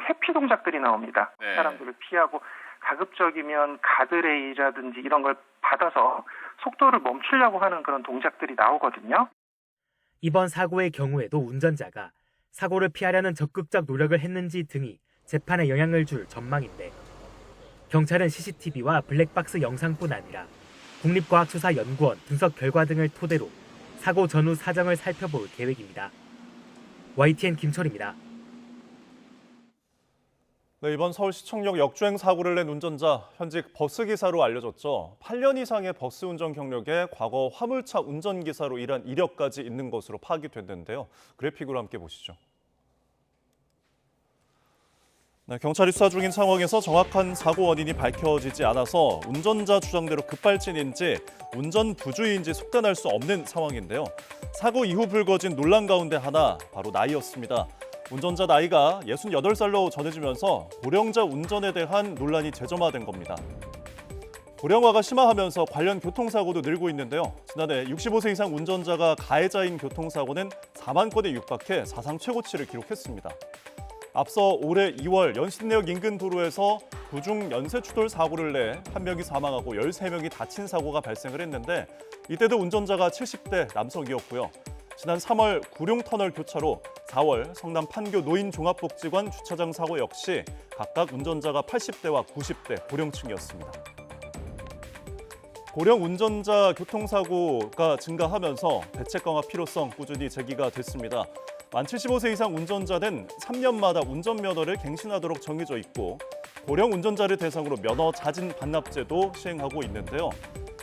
회피 동작들이 나옵니다. 사람들을 피하고 가급적이면 가드레일이라든지 이런 걸 받아서 속도를 멈추려고 하는 그런 동작들이 나오거든요. 이번 사고의 경우에도 운전자가 사고를 피하려는 적극적 노력을 했는지 등이 재판에 영향을 줄 전망인데 경찰은 CCTV와 블랙박스 영상뿐 아니라 국립과학수사연구원 분석 결과 등을 토대로 사고 전후 사정을 살펴볼 계획입니다. YTN 김철입니다. 네, 이번 서울시청역 역주행 사고를 낸 운전자 현직 버스기사로 알려졌죠. 8년 이상의 버스 운전 경력에 과거 화물차 운전기사로 일한 이력까지 있는 것으로 파악됐는데요. 그래픽으로 함께 보시죠. 네, 경찰이 수사 중인 상황에서 정확한 사고 원인이 밝혀지지 않아서 운전자 주장대로 급발진인지 운전 부주의인지 속단할 수 없는 상황인데요. 사고 이후 불거진 논란 가운데 하나 바로 나이였습니다. 운전자 나이가 68살로 전해지면서 고령자 운전에 대한 논란이 재점화된 겁니다. 고령화가 심화하면서 관련 교통사고도 늘고 있는데요. 지난해 65세 이상 운전자가 가해자인 교통사고는 4만 건에 육박해 사상 최고치를 기록했습니다. 앞서 올해 2월 연신내역 인근 도로에서 구중 연쇄추돌 사고를 내 1명이 사망하고 13명이 다친 사고가 발생을 했는데 이때도 운전자가 70대 남성이었고요. 지난 3월 구룡터널 교차로, 4월 성남 판교 노인종합복지관 주차장 사고 역시 각각 운전자가 80대와 90대 고령층이었습니다. 고령 운전자 교통사고가 증가하면서 대책 강화 필요성 꾸준히 제기가 됐습니다. 만 75세 이상 운전자는 3년마다 운전면허를 갱신하도록 정해져 있고 고령 운전자를 대상으로 면허 자진 반납제도 시행하고 있는데요.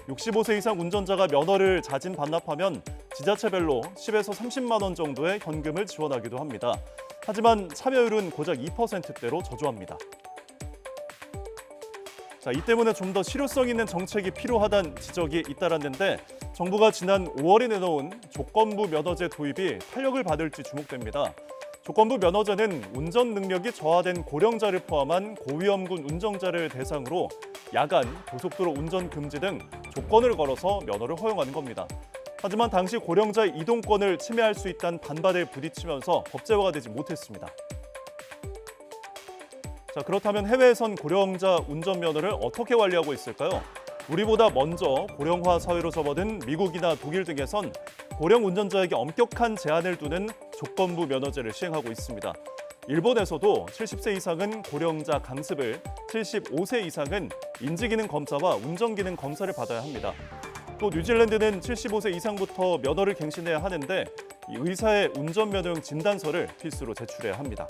65세 이상 운전자가 면허를 자진 반납하면 지자체별로 10에서 30만 원 정도의 현금을 지원하기도 합니다. 하지만 참여율은 고작 2%대로 저조합니다. 이 때문에 좀 더 실효성 있는 정책이 필요하다는 지적이 잇따랐는데 정부가 지난 5월에 내놓은 조건부 면허제 도입이 탄력을 받을지 주목됩니다. 조건부 면허제는 운전 능력이 저하된 고령자를 포함한 고위험군 운전자를 대상으로 야간, 고속도로 운전 금지 등 조건을 걸어서 면허를 허용하는 겁니다. 하지만 당시 고령자의 이동권을 침해할 수 있다는 반발에 부딪히면서 법제화가 되지 못했습니다. 그렇다면 해외에선 고령자 운전면허를 어떻게 관리하고 있을까요? 우리보다 먼저 고령화 사회로 접어든 미국이나 독일 등에선 고령 운전자에게 엄격한 제한을 두는 조건부 면허제를 시행하고 있습니다. 일본에서도 70세 이상은 고령자 강습을, 75세 이상은 인지기능 검사와 운전기능 검사를 받아야 합니다. 또 뉴질랜드는 75세 이상부터 면허를 갱신해야 하는데 의사의 운전면허용 진단서를 필수로 제출해야 합니다.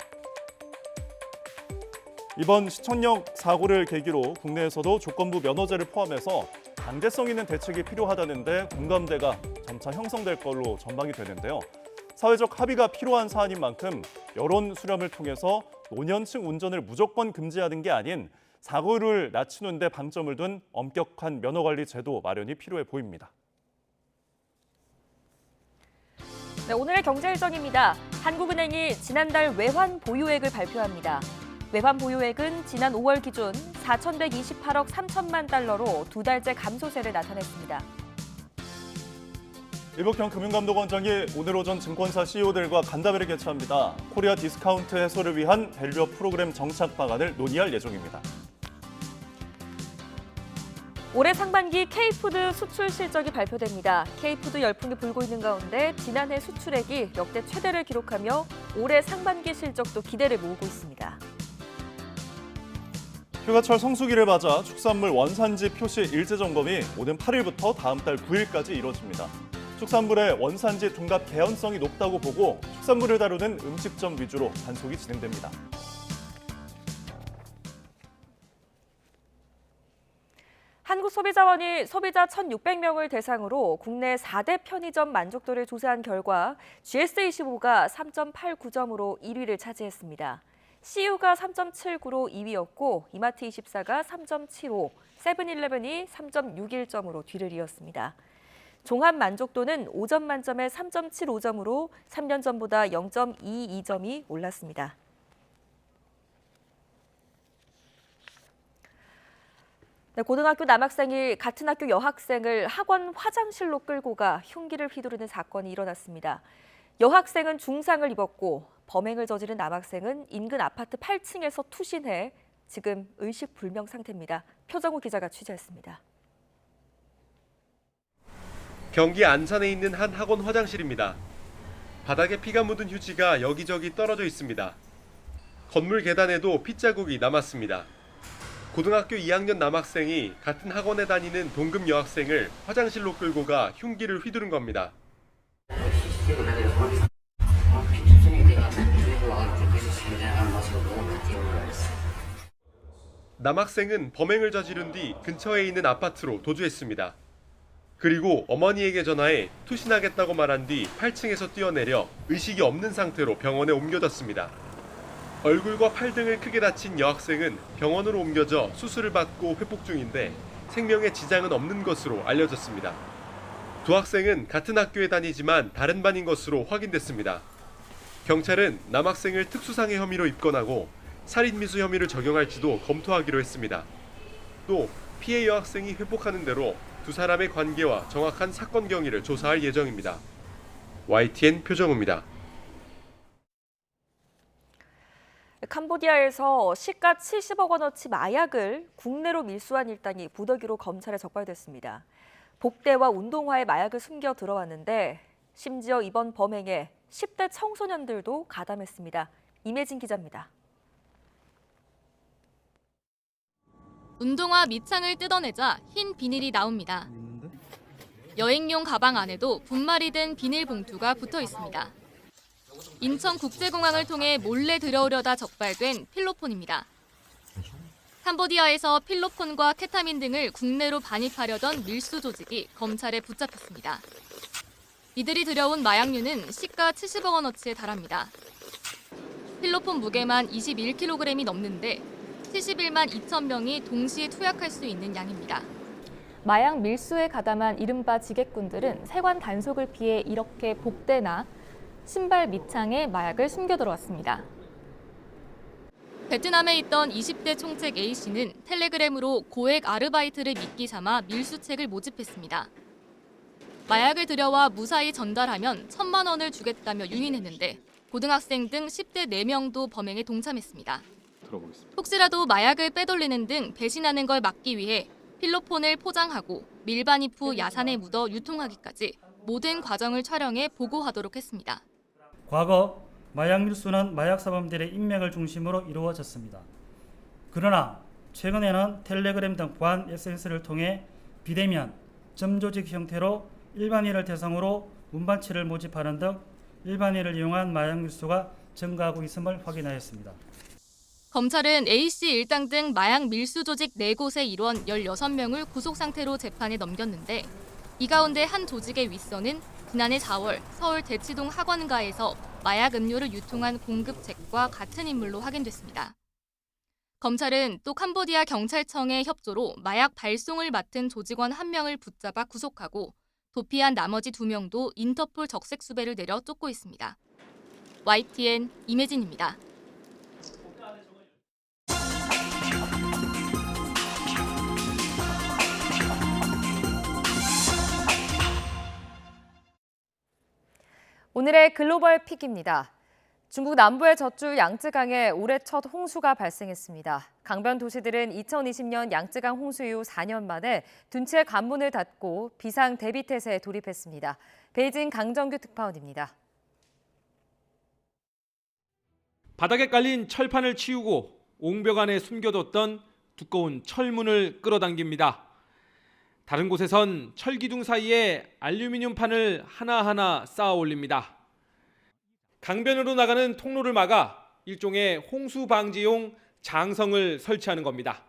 이번 시청역 사고를 계기로 국내에서도 조건부 면허제를 포함해서 강제성 있는 대책이 필요하다는데 공감대가 점차 형성될 걸로 전망이 되는데요. 사회적 합의가 필요한 사안인 만큼 여론 수렴을 통해서 노년층 운전을 무조건 금지하는 게 아닌 사고를 낮추는 데 방점을 둔 엄격한 면허관리 제도 마련이 필요해 보입니다. 네, 오늘의 경제일정입니다. 한국은행이 지난달 외환 보유액을 발표합니다. 외환 보유액은 지난 5월 기준 4,128억 3천만 달러로 두 달째 감소세를 나타냈습니다. 이복형 금융감독원장이 오늘 오전 증권사 CEO들과 간담회를 개최합니다. 코리아 디스카운트 해소를 위한 밸류업 프로그램 정착 방안을 논의할 예정입니다. 올해 상반기 K푸드 수출 실적이 발표됩니다. K푸드 열풍이 불고 있는 가운데 지난해 수출액이 역대 최대를 기록하며 올해 상반기 실적도 기대를 모으고 있습니다. 휴가철 성수기를 맞아 축산물 원산지 표시 일제 점검이 오는 8일부터 다음 달 9일까지 이뤄집니다. 축산물의 원산지 둔갑 개연성이 높다고 보고 축산물을 다루는 음식점 위주로 단속이 진행됩니다. 한국소비자원이 소비자 1,600명을 대상으로 국내 4대 편의점 만족도를 조사한 결과 GS25가 3.89점으로 1위를 차지했습니다. CU가 3.79로 2위였고 이마트24가 3.75, 세븐일레븐이 3.61점으로 뒤를 이었습니다. 종합 만족도는 5점 만점에 3.75점으로 3년 전보다 0.22점이 올랐습니다. 네, 고등학교 남학생이 같은 학교 여학생을 학원 화장실로 끌고 가 흉기를 휘두르는 사건이 일어났습니다. 여학생은 중상을 입었고 범행을 저지른 남학생은 인근 아파트 8층에서 투신해 지금 의식불명 상태입니다. 표정우 기자가 취재했습니다. 경기 안산에 있는 한 학원 화장실입니다. 바닥에 피가 묻은 휴지가 여기저기 떨어져 있습니다. 건물 계단에도 핏자국이 남았습니다. 고등학교 2학년 남학생이 같은 학원에 다니는 동급 여학생을 화장실로 끌고 가 흉기를 휘두른 겁니다. 남학생은 범행을 저지른 뒤 근처에 있는 아파트로 도주했습니다. 그리고 어머니에게 전화해 투신하겠다고 말한 뒤 8층에서 뛰어내려 의식이 없는 상태로 병원에 옮겨졌습니다. 얼굴과 팔 등을 크게 다친 여학생은 병원으로 옮겨져 수술을 받고 회복 중인데 생명에 지장은 없는 것으로 알려졌습니다. 두 학생은 같은 학교에 다니지만 다른 반인 것으로 확인됐습니다. 경찰은 남학생을 특수상해 혐의로 입건하고 살인미수 혐의를 적용할지도 검토하기로 했습니다. 또 피해 여학생이 회복하는 대로 두 사람의 관계와 정확한 사건 경위를 조사할 예정입니다. YTN 표정우입니다. 캄보디아에서 시가 70억 원어치 마약을 국내로 밀수한 일당이 부더기로 검찰에 적발됐습니다. 복대와 운동화에 마약을 숨겨 들어왔는데 심지어 이번 범행에 10대 청소년들도 가담했습니다. 임혜진 기자입니다. 운동화 밑창을 뜯어내자 흰 비닐이 나옵니다. 여행용 가방 안에도 분말이 된 비닐 봉투가 붙어 있습니다. 인천국제공항을 통해 몰래 들어오려다 적발된 필로폰입니다. 캄보디아에서 필로폰과 케타민 등을 국내로 반입하려던 밀수 조직이 검찰에 붙잡혔습니다. 이들이 들여온 마약류는 시가 70억 원어치에 달합니다. 필로폰 무게만 21kg이 넘는데 71만 2천 명이 동시에 투약할 수 있는 양입니다. 마약 밀수에 가담한 이른바 지객꾼들은 세관 단속을 피해 이렇게 복대나 신발 밑창에 마약을 숨겨 들어왔습니다. 베트남에 있던 20대 총책 A씨는 텔레그램으로 고액 아르바이트를 미끼 삼아 밀수책을 모집했습니다. 마약을 들여와 무사히 전달하면 1,000만 원을 주겠다며 유인했는데 고등학생 등 10대 4명도 범행에 동참했습니다. 혹시라도 마약을 빼돌리는 등 배신하는 걸 막기 위해 필로폰을 포장하고 밀반입 후 야산에 묻어 유통하기까지 모든 과정을 촬영해 보고하도록 했습니다. 과거 마약 밀수는 마약 사범들의 인맥을 중심으로 이루어졌습니다. 그러나 최근에는 텔레그램 등 보안 SNS를 통해 비대면, 점조직 형태로 일반인을 대상으로 운반체를 모집하는 등 일반인을 이용한 마약 밀수가 증가하고 있음을 확인하였습니다. 검찰은 A씨 일당 등 마약 밀수 조직 4곳의 일원 16명을 구속 상태로 재판에 넘겼는데 이 가운데 한 조직의 윗선은 지난해 4월 서울 대치동 학원가에서 마약 음료를 유통한 공급책과 같은 인물로 확인됐습니다. 검찰은 또 캄보디아 경찰청의 협조로 마약 발송을 맡은 조직원 1명을 붙잡아 구속하고 도피한 나머지 2명도 인터폴 적색 수배를 내려 쫓고 있습니다. YTN 임혜진입니다. 오늘의 글로벌 픽입니다. 중국 남부의 젖줄 양쯔강에 올해 첫 홍수가 발생했습니다. 강변 도시들은 2020년 양쯔강 홍수 이후 4년 만에 둔치의 관문을 닫고 비상 대비 태세에 돌입했습니다. 베이징 강정규 특파원입니다. 바닥에 깔린 철판을 치우고 옹벽 안에 숨겨뒀던 두꺼운 철문을 끌어당깁니다. 다른 곳에선 철기둥 사이에 알루미늄판을 하나하나 쌓아 올립니다. 강변으로 나가는 통로를 막아 일종의 홍수 방지용 장성을 설치하는 겁니다.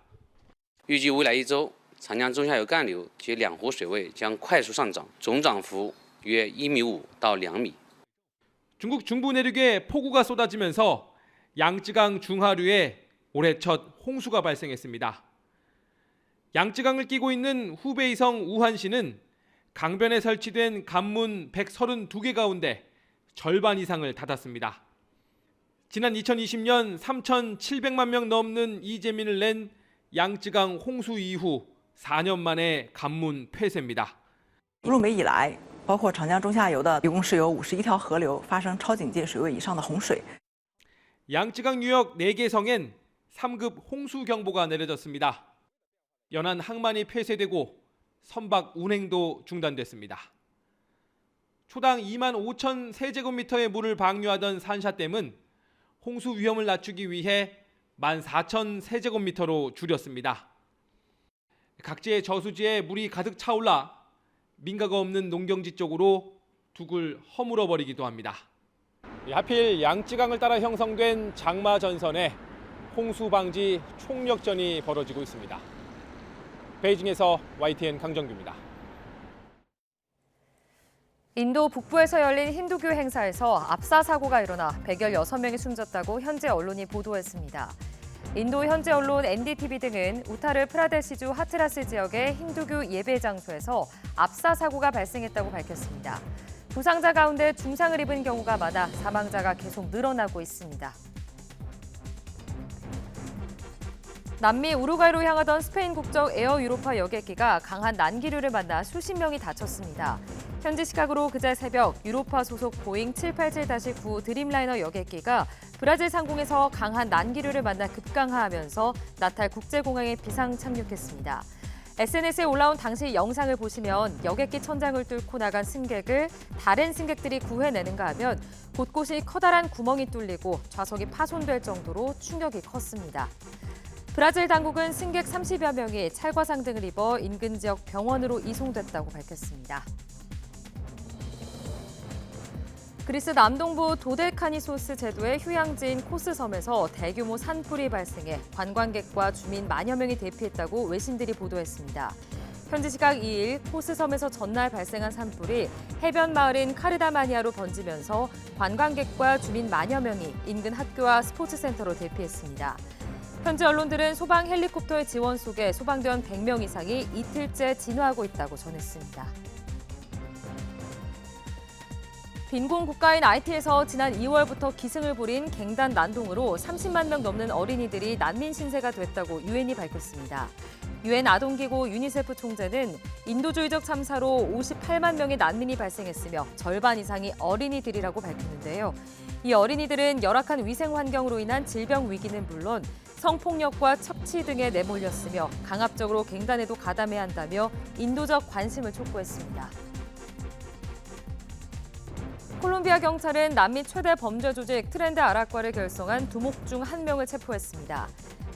预计未来1周，长江中下游干流及两湖水位将快速上涨，总涨幅约1.5米到2米。 중국 중부 내륙에 폭우가 쏟아지면서 양쯔강 중하류에 올해 첫 홍수가 발생했습니다. 양쯔강을 끼고 있는 후베이성 우한시는 강변에 설치된 관문 132개 가운데 절반 이상을 닫았습니다. 지난 2020년 3,700만 명 넘는 이재민을 낸 양쯔강 홍수 이후 4년 만에 관문 폐쇄입니다. 不入梅以来，包括长江中下游的，一共是有51条河流发生超警戒水位以上的洪水。 양쯔강 유역 4개 성엔 3급 홍수 경보가 내려졌습니다. 연안 항만이 폐쇄되고 선박 운행도 중단됐습니다. 초당 2만 5천 세제곱미터의 물을 방류하던 산샤댐은 홍수 위험을 낮추기 위해 14,000 세제곱미터로 줄였습니다. 각지의 저수지에 물이 가득 차올라 민가가 없는 농경지 쪽으로 둑을 허물어 버리기도 합니다. 하필 양쯔강을 따라 형성된 장마 전선에 홍수 방지 총력전이 벌어지고 있습니다. 베이징에서 YTN 강정규입니다. 인도 북부에서 열린 힌두교 행사에서 압사 사고가 일어나 116명이 숨졌다고 현지 언론이 보도했습니다. 인도 현지 언론 NDTV 등은 우타르 프라데시주 하트라스 지역의 힌두교 예배 장소에서 압사 사고가 발생했다고 밝혔습니다. 부상자 가운데 중상을 입은 경우가 많아 사망자가 계속 늘어나고 있습니다. 남미 우루과이로 향하던 스페인 국적 에어 유로파 여객기가 강한 난기류를 만나 수십 명이 다쳤습니다. 현지 시각으로 그제 새벽 유로파 소속 보잉 787-9 드림라이너 여객기가 브라질 상공에서 강한 난기류를 만나 급강하하면서 나탈 국제공항에 비상 착륙했습니다. SNS에 올라온 당시 영상을 보시면 여객기 천장을 뚫고 나간 승객을 다른 승객들이 구해내는가 하면 곳곳이 커다란 구멍이 뚫리고 좌석이 파손될 정도로 충격이 컸습니다. 브라질 당국은 승객 30여 명이 찰과상 등을 입어 인근 지역 병원으로 이송됐다고 밝혔습니다. 그리스 남동부 도데카니소스 제도의 휴양지인 코스섬에서 대규모 산불이 발생해 관광객과 주민 만여 명이 대피했다고 외신들이 보도했습니다. 현지 시각 2일 코스섬에서 전날 발생한 산불이 해변 마을인 카르다마니아로 번지면서 관광객과 주민 만여 명이 인근 학교와 스포츠센터로 대피했습니다. 현지 언론들은 소방 헬리콥터의 지원 속에 소방대원 100명 이상이 이틀째 진화하고 있다고 전했습니다. 빈곤 국가인 하이티에서 지난 2월부터 기승을 부린 갱단 난동으로 30만 명 넘는 어린이들이 난민 신세가 됐다고 유엔이 밝혔습니다. 유엔 아동기구 유니세프 총재는 인도주의적 참사로 58만 명의 난민이 발생했으며 절반 이상이 어린이들이라고 밝혔는데요. 이 어린이들은 열악한 위생 환경으로 인한 질병 위기는 물론 성폭력과 척치 등에 내몰렸으며 강압적으로 갱단에도 가담해야 한다며 인도적 관심을 촉구했습니다. 콜롬비아 경찰은 남미 최대 범죄 조직 트렌드 아라과를 결성한 두목 중 한 명을 체포했습니다.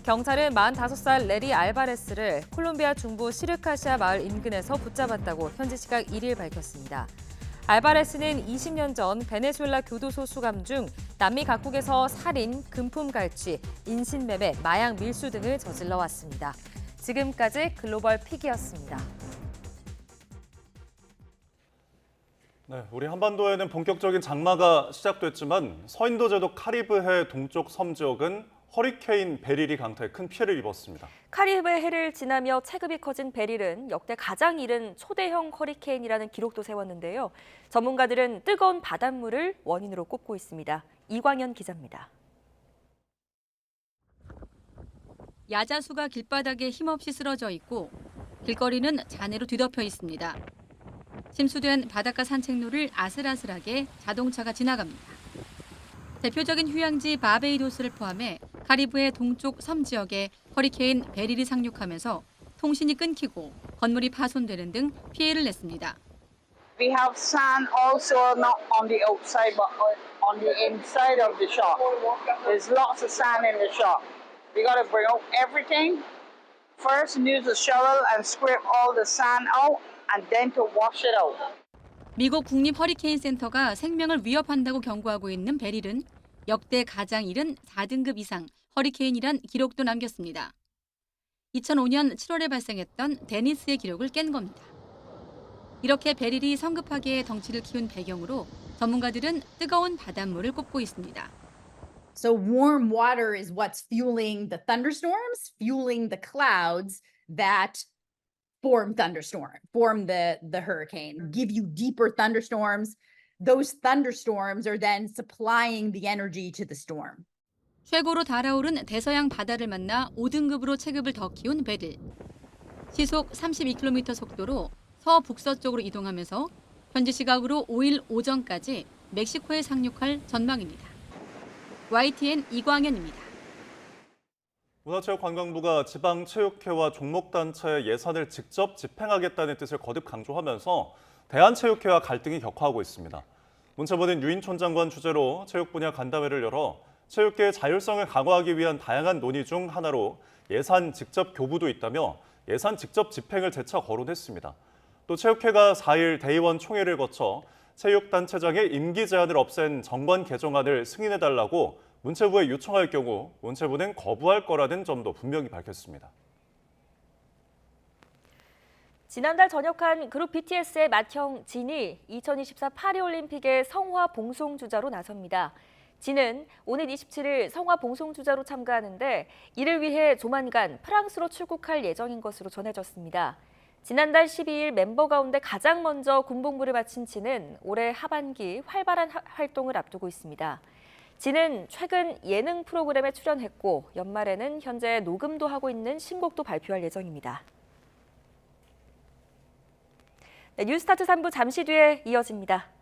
경찰은 45살 레리 알바레스를 콜롬비아 중부 시르카시아 마을 인근에서 붙잡았다고 현지 시각 1일 밝혔습니다. 알바레스는 20년 전 베네수엘라 교도소 수감 중 남미 각국에서 살인, 금품 갈취, 인신매매, 마약 밀수 등을 저질러 왔습니다. 지금까지 글로벌 픽이었습니다. 네, 우리 한반도에는 본격적인 장마가 시작됐지만 서인도 제도 카리브해 동쪽 섬 지역은 허리케인 베릴이 강타해 큰 피해를 입었습니다. 카리브해 해를 지나며 체급이 커진 베릴은 역대 가장 이른 초대형 허리케인이라는 기록도 세웠는데요. 전문가들은 뜨거운 바닷물을 원인으로 꼽고 있습니다. 이광현 기자입니다. 야자수가 길바닥에 힘없이 쓰러져 있고 길거리는 잔해로 뒤덮여 있습니다. 침수된 바닷가 산책로를 아슬아슬하게 자동차가 지나갑니다. 대표적인 휴양지 바베이도스를 포함해 카리브해 동쪽 섬 지역에 허리케인 베릴이 상륙하면서 통신이 끊기고 건물이 파손되는 등 피해를 냈습니다. We have sand also not on the outside but on the inside of the shop. There's lots of sand in the shop. We got to bring out everything. First use a shovel and scrape all the sand out and then to wash it out. 미국 국립 허리케인 센터가 생명을 위협한다고 경고하고 있는 베릴은 역대 가장 이른 4등급 이상 허리케인이란 기록도 남겼습니다. 2005년 7월에 발생했던 데니스의 기록을 깬 겁니다. 이렇게 베릴이 성급하게 덩치를 키운 배경으로 전문가들은 뜨거운 바닷물을 꼽고 있습니다. So warm water is what's fueling the thunderstorms, fueling the clouds that form the hurricane, give you deeper thunderstorms. Those thunderstorms are then supplying the energy to the storm. 최고로 달아오른 대서양 바다를 만나 5등급으로 체급을 더 키운 베릴. 시속 32km 속도로 서북서쪽으로 이동하면서 현지 시각으로 5일 오전까지 멕시코에 상륙할 전망입니다. YTN 이광현입니다. 문화체육관광부가 지방체육회와 종목단체의 예산을 직접 집행하겠다는 뜻을 거듭 강조하면서 대한체육회와 갈등이 격화하고 있습니다. 문체부는 유인촌 장관 주재로 체육 분야 간담회를 열어 체육계의 자율성을 강화하기 위한 다양한 논의 중 하나로 예산 직접 교부도 있다며 예산 직접 집행을 재차 거론했습니다. 또 체육회가 4일 대의원 총회를 거쳐 체육단체장의 임기 제한을 없앤 정관 개정안을 승인해달라고 문체부에 요청할 경우 문체부는 거부할 거라는 점도 분명히 밝혔습니다. 지난달 전역한 그룹 BTS의 맏형 진이 2024 파리올림픽의 성화 봉송주자로 나섭니다. 진은 오는 27일 성화 봉송주자로 참가하는데 이를 위해 조만간 프랑스로 출국할 예정인 것으로 전해졌습니다. 지난달 12일 멤버 가운데 가장 먼저 군복무를 마친 진은 올해 하반기 활발한 활동을 앞두고 있습니다. 진은 최근 예능 프로그램에 출연했고 연말에는 현재 녹음도 하고 있는 신곡도 발표할 예정입니다. 네, 뉴스타트 3부 잠시 뒤에 이어집니다.